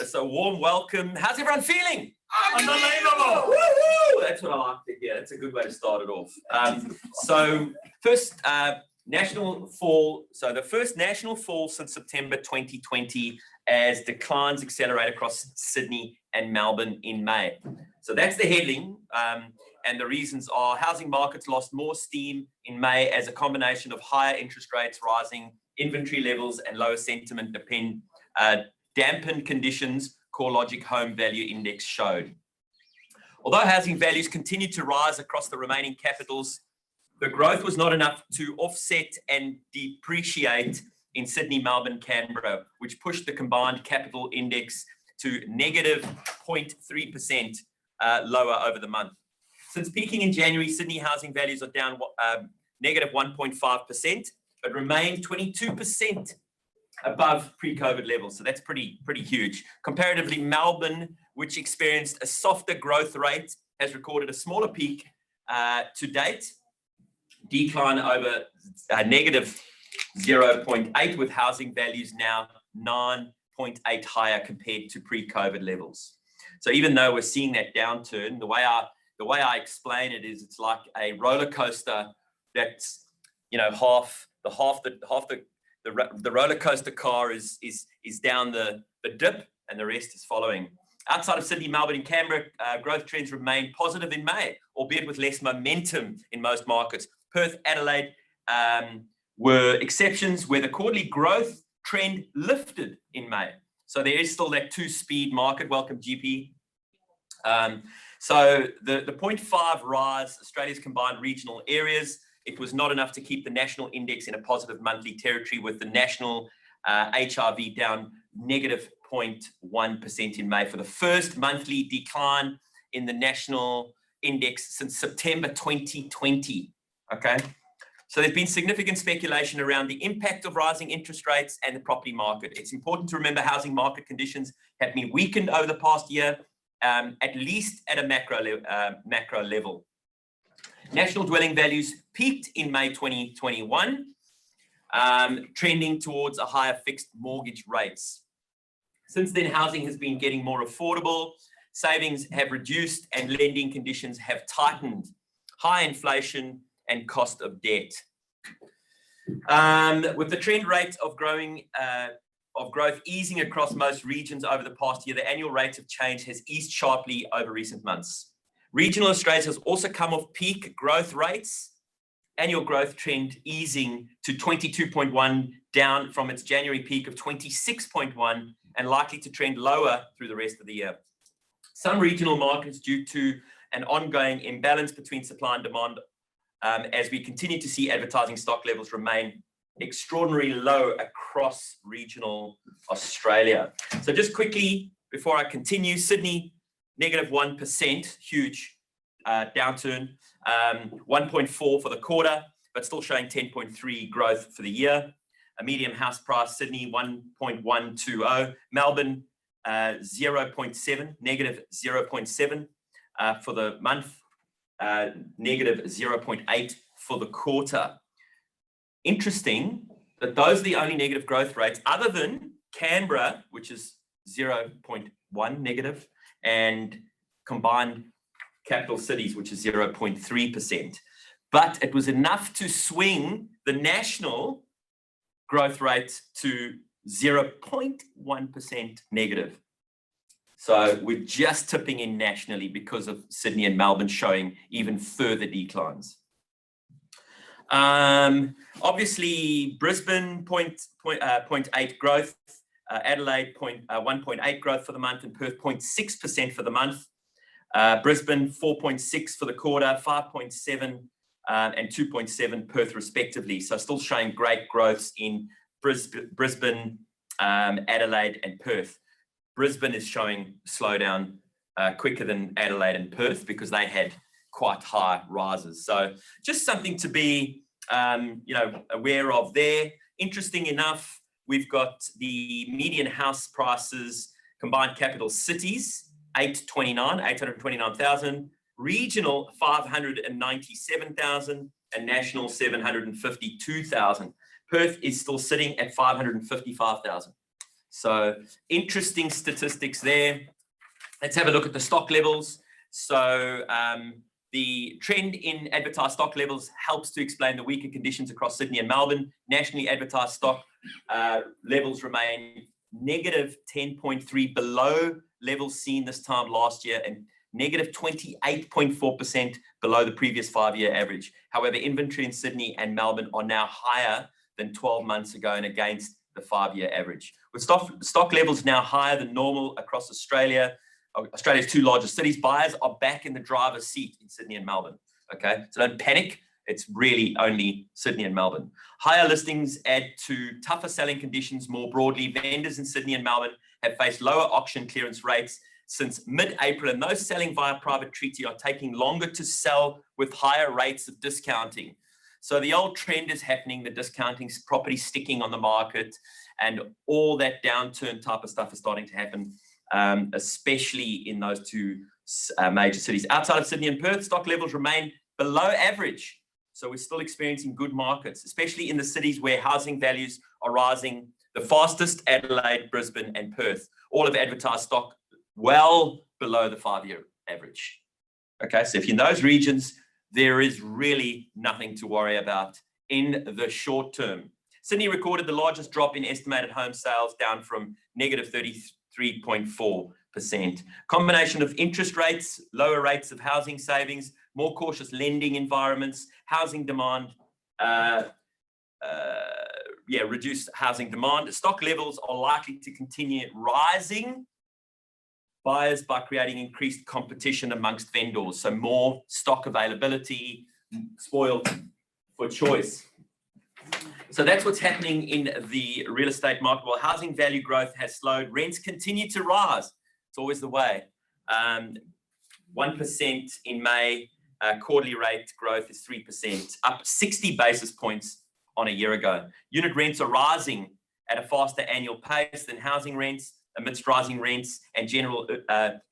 So warm welcome. How's everyone feeling? Unbelievable! Woo-hoo! That's what I like to hear. That's a good way to start it off. So first national fall. So the first national fall since September 2020 as declines accelerate across Sydney and Melbourne in May. So that's the heading. And the reasons are housing markets lost more steam in May as a combination of higher interest rates, rising inventory levels and lower sentiment dampened conditions, CoreLogic Home Value Index showed. Although housing values continued to rise across the remaining capitals, the growth was not enough to offset and depreciate in Sydney, Melbourne, Canberra, which pushed the combined capital index to negative 0.3% lower over the month. Since peaking in January, Sydney housing values are down negative 1.5%, but remain 22% above pre-COVID levels. So that's pretty huge. Comparatively, Melbourne, which experienced a softer growth rate, has recorded a smaller peak to date, decline over negative 0.8, with housing values now 9.8 higher compared to pre-COVID levels. So even though we're seeing that downturn, the way I explain it is it's like a roller coaster that's, you know, half the roller coaster car is down the dip and the rest is following. Outside of Sydney, Melbourne and Canberra, growth trends remain positive in May, albeit with less momentum in most markets. Perth, Adelaide were exceptions where the quarterly growth trend lifted in May. So there is still that two-speed market. Welcome, GP. So the 0.5 rise, Australia's combined regional areas, it was not enough to keep the national index in a positive monthly territory, with the national HRV down negative 0.1% in May for the first monthly decline in the national index since September 2020. Okay. So there's been significant speculation around the impact of rising interest rates and the property market. It's important to remember housing market conditions have been weakened over the past year, at least at a macro level. National dwelling values peaked in May 2021, trending towards a higher fixed mortgage rates. Since then, housing has been getting more affordable, savings have reduced, and lending conditions have tightened. High inflation and cost of debt. With the trend rate of growth easing across most regions over the past year, the annual rate of change has eased sharply over recent months. Regional Australia has also come off peak growth rates, annual growth trend easing to 22.1, down from its January peak of 26.1, and likely to trend lower through the rest of the year. Some regional markets, due to an ongoing imbalance between supply and demand, as we continue to see advertising stock levels remain extraordinarily low across regional Australia. So just quickly, before I continue, Sydney, negative 1%, huge downturn, 1.4 for the quarter, but still showing 10.3 growth for the year. A medium house price, Sydney, 1.120. Melbourne, 0.7, negative 0.7 for the month, negative 0.8 for the quarter. Interesting that those are the only negative growth rates other than Canberra, which is 0.1 negative, and combined capital cities, which is 0.3%. But it was enough to swing the national growth rate to 0.1% negative. So we're just tipping in nationally because of Sydney and Melbourne showing even further declines. Obviously, Brisbane 0.8 growth, Adelaide 1.8 growth for the month, and Perth 0.6% for the month. Brisbane 4.6 for the quarter, 5.7 and 2.7 Perth respectively. So still showing great growths in Brisbane, Adelaide and Perth. Brisbane is showing slowdown quicker than Adelaide and Perth because they had quite high rises. So just something to be aware of there. Interesting enough, we've got the median house prices, combined capital cities, 829,000, regional 597,000, and national 752,000. Perth is still sitting at 555,000. So interesting statistics there. Let's have a look at the stock levels. So the trend in advertised stock levels helps to explain the weaker conditions across Sydney and Melbourne. Nationally advertised stock levels remain negative 10.3 below levels seen this time last year and negative 28.4% below the previous 5-year average. However, inventory in Sydney and Melbourne are now higher than 12 months ago and against the 5-year average. With stock levels now higher than normal across Australia's 2 largest cities, buyers are back in the driver's seat in Sydney and Melbourne. Okay, so don't panic. It's really only Sydney and Melbourne. Higher listings add to tougher selling conditions more broadly. Vendors in Sydney and Melbourne have faced lower auction clearance rates since mid-April, and those selling via private treaty are taking longer to sell with higher rates of discounting. So the old trend is happening, the discounting, property sticking on the market, and all that downturn type of stuff is starting to happen, especially in those 2 major cities. Outside of Sydney and Perth, stock levels remain below average. So we're still experiencing good markets, especially in the cities where housing values are rising the fastest: Adelaide, Brisbane, and Perth. All have advertised stock well below the 5-year average. Okay, so if you're in those regions, there is really nothing to worry about in the short term. Sydney recorded the largest drop in estimated home sales, down from negative 33.4%. Combination of interest rates, lower rates of housing savings, more cautious lending environments, housing demand, reduced housing demand. Stock levels are likely to continue rising. Buyers by creating increased competition amongst vendors, so more stock availability, spoiled for choice. So that's what's happening in the real estate market. While housing value growth has slowed, rents continue to rise. It's always the way. 1% in May, quarterly rate growth is 3%, up 60 basis points on a year ago. Unit rents are rising at a faster annual pace than housing rents. Amidst rising rents and general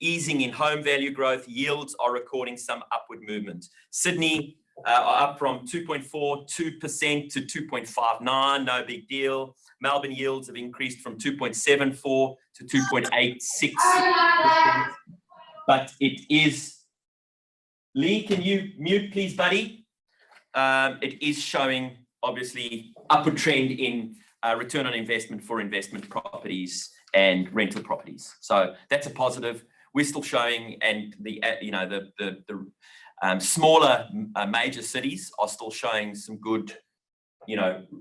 easing in home value growth, yields are recording some upward movement. Sydney are up from 2.42% to 2.59, no big deal. Melbourne yields have increased from 2.74 to 2.86%. But it is, Lee, can you mute please, buddy? It is showing obviously upward trend in return on investment for investment properties and rental properties. So that's a positive. We're still showing, and the smaller major cities are still showing some good,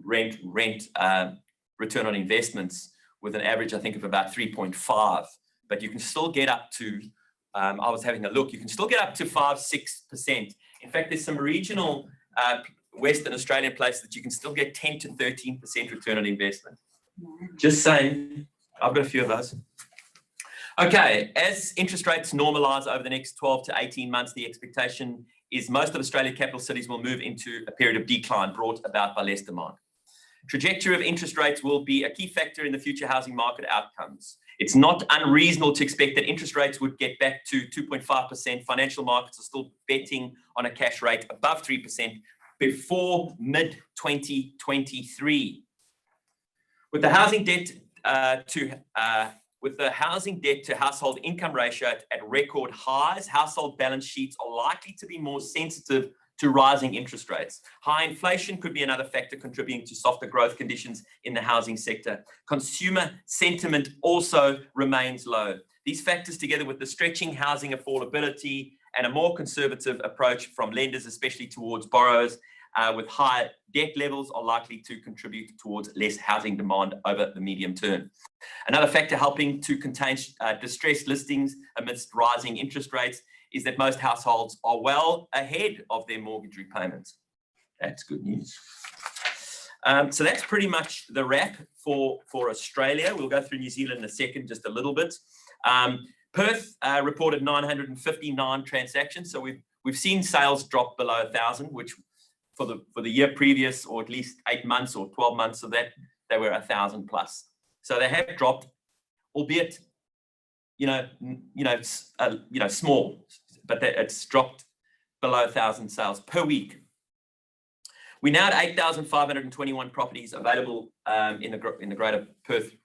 rent return on investments with an average, I think, of about 3.5. But you can still get up to, I was having a look, you can still get up to 5-6%. In fact, there's some regional Western Australian places that you can still get 10 to 13% return on investment. Just saying. I've got a few of those. Okay, as interest rates normalise over the next 12 to 18 months, the expectation is most of Australia's capital cities will move into a period of decline brought about by less demand. Trajectory of interest rates will be a key factor in the future housing market outcomes. It's not unreasonable to expect that interest rates would get back to 2.5%. Financial markets are still betting on a cash rate above 3% before mid-2023. With the housing debt to household income ratio at record highs, household balance sheets are likely to be more sensitive to rising interest rates. High inflation could be another factor contributing to softer growth conditions in the housing sector. Consumer sentiment also remains low. These factors, together with the stretching housing affordability and a more conservative approach from lenders, especially towards borrowers with high debt levels, are likely to contribute towards less housing demand over the medium term. Another factor helping to contain distressed listings amidst rising interest rates is that most households are well ahead of their mortgage repayments. That's good news. So that's pretty much the wrap for Australia. We'll go through New Zealand in a second, just a little bit. Perth reported 959 transactions. So we've seen sales drop below 1,000, which for the year previous, or at least 8 months or 12 months of that, they were 1,000 plus. So they have dropped, albeit, small, but it's dropped below 1,000 sales per week. We now had 8,521 properties available in the greater Perth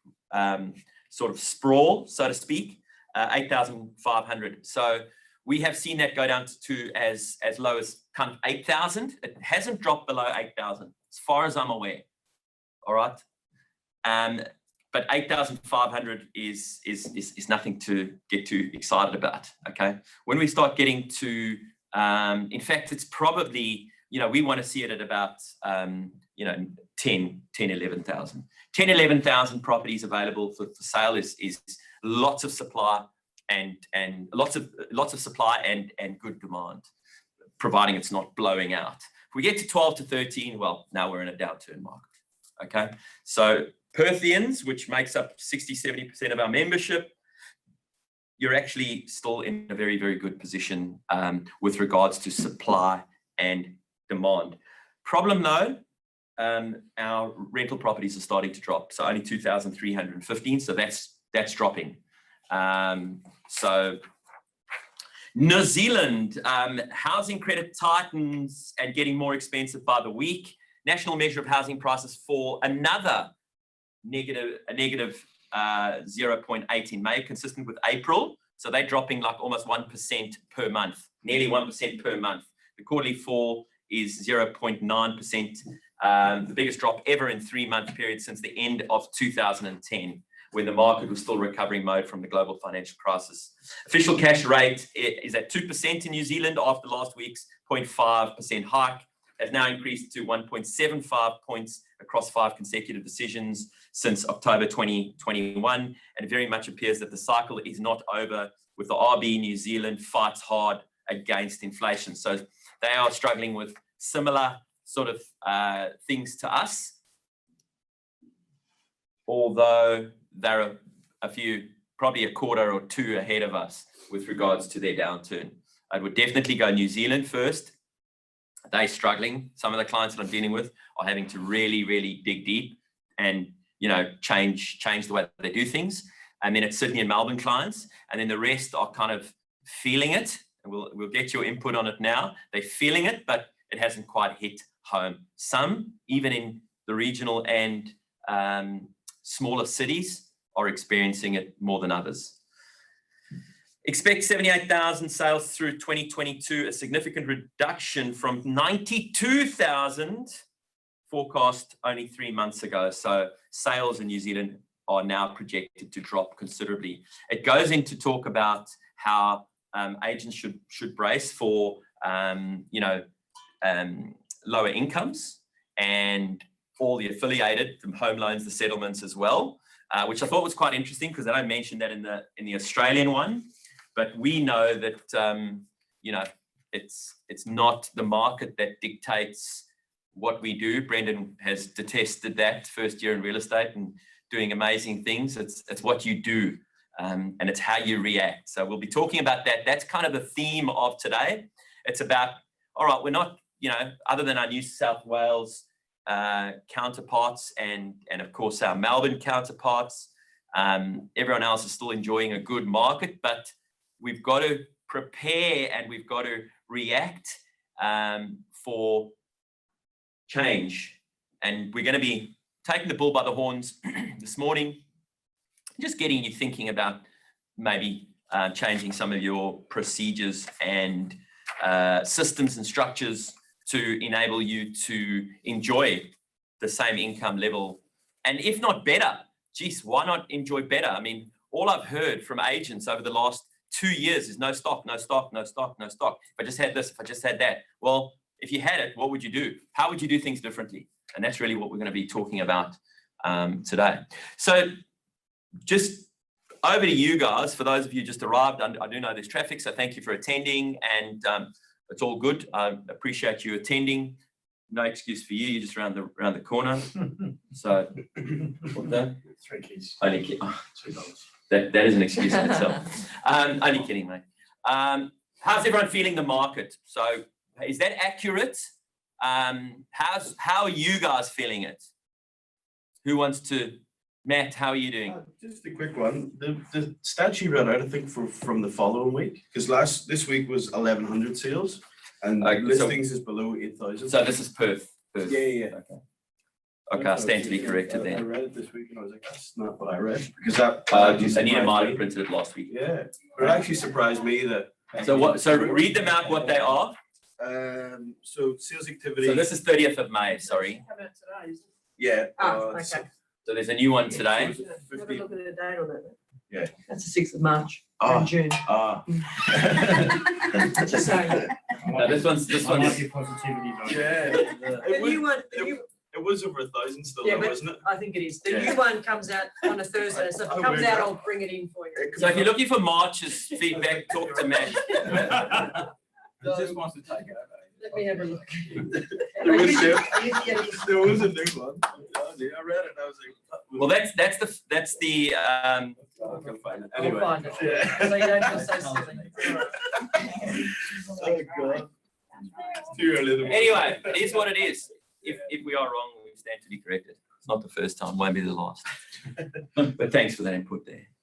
sort of sprawl, so to speak, 8,500. So we have seen that go down to as low as kind of 8,000. It hasn't dropped below 8,000, as far as I'm aware. All right. But 8,500 is nothing to get too excited about. Okay. When we start getting to, in fact, it's probably, we want to see it at about, 11,000. 11,000 properties available for sale is lots of supply and lots of supply and good demand, providing it's not blowing out. If we get to 12 to 13, well, now we're in a downturn market. Okay, so Perthians, which makes up 60-70% of our membership, you're actually still in a very, very good position with regards to supply and demand. Problem though, our rental properties are starting to drop. So only 2,315. So that's dropping. So New Zealand, housing credit tightens and getting more expensive by the week. National measure of housing prices for another negative 0.8 in May, consistent with April. So they're dropping like almost 1% per month, nearly 1% per month. The quarterly fall is 0.9%, the biggest drop ever in 3-month period since the end of 2010, when the market was still recovering mode from the global financial crisis. Official cash rate is at 2% in New Zealand after last week's 0.5% hike, has now increased to 1.75 points across 5 consecutive decisions since October 2021. And it very much appears that the cycle is not over, with the RB New Zealand fights hard against inflation. So they are struggling with similar sort of things to us, although they're probably a quarter or two ahead of us with regards to their downturn. I would definitely go New Zealand first. They're struggling. Some of the clients that I'm dealing with are having to really, really dig deep and, change the way they do things. And then it's Sydney and Melbourne clients. And then the rest are kind of feeling it. And we'll get your input on it now. They're feeling it, but it hasn't quite hit home. Some, even in the regional and smaller cities, are experiencing it more than others. Expect 78,000 sales through 2022, a significant reduction from 92,000 forecast only 3 months ago. So sales in New Zealand are now projected to drop considerably. It goes into talk about how agents should brace for lower incomes and all the affiliated from home loans, the settlements as well, which I thought was quite interesting because they don't mention that in the Australian one. But we know that it's not the market that dictates what we do. Brendan has detested that first year in real estate and doing amazing things. It's what you do, and it's how you react. So we'll be talking about that. That's kind of the theme of today. It's about, all right, we're not, other than our New South Wales counterparts and of course our Melbourne counterparts, everyone else is still enjoying a good market, but we've got to prepare and we've got to react for change. And we're going to be taking the bull by the horns this morning, just getting you thinking about maybe changing some of your procedures and systems and structures to enable you to enjoy the same income level. And if not better, geez, why not enjoy better? I mean, all I've heard from agents over the last 2 years is no stock, no stock, no stock, no stock. If I just had this, if I just had that. Well, if you had it, what would you do? How would you do things differently? And that's really what we're going to be talking about today. So just over to you guys. For those of you just arrived, I do know there's traffic, so thank you for attending, and it's all good. I appreciate you attending. No excuse for you. You're just around the corner. So what's that? 3 keys. Only key. $3. That is an excuse in itself. Only kidding, mate. How's everyone feeling the market? So is that accurate? How are you guys feeling it? Who wants to? Matt, how are you doing? Just a quick one. The stat you ran out, I think, from the following week, because this week was 1,100 sales, and listings is below 8,000. So this is Perth. Yeah. Okay. Okay, I stand to be corrected I then. read it this week and I was like, that's not what I read, because that. Anita might have printed it last week. Yeah, but it actually surprised me that. So what? So read them out what they are. So sales activity. So this is 30th of May. Sorry. Yeah. Okay. So there's a new one today. Have a look at the date on that. Yeah. That's the 6th of March, Ah. and June. Just saying. No, this one's. I like your positivity, though. Yeah. The new one, It was over 1,000 still, Yeah, though, but- wasn't it? I think it is. The Yeah. new one comes out on a Thursday, so if Oh, it comes weird. out, I'll bring it in for you. So if you're looking for March's feedback, talk to Matt. He just wants to take it. Let me have a look. There was, I used to get it. there was a new one. I read it and I was like. Well, that's the I can find it. I'll Anyway. find it. Yeah. So you don't feel so silly. Oh, God. It's too early in the morning. anyway. It is what it is. If we are wrong, we stand to be corrected. It's not the first time, won't be the last. But thanks for that input there.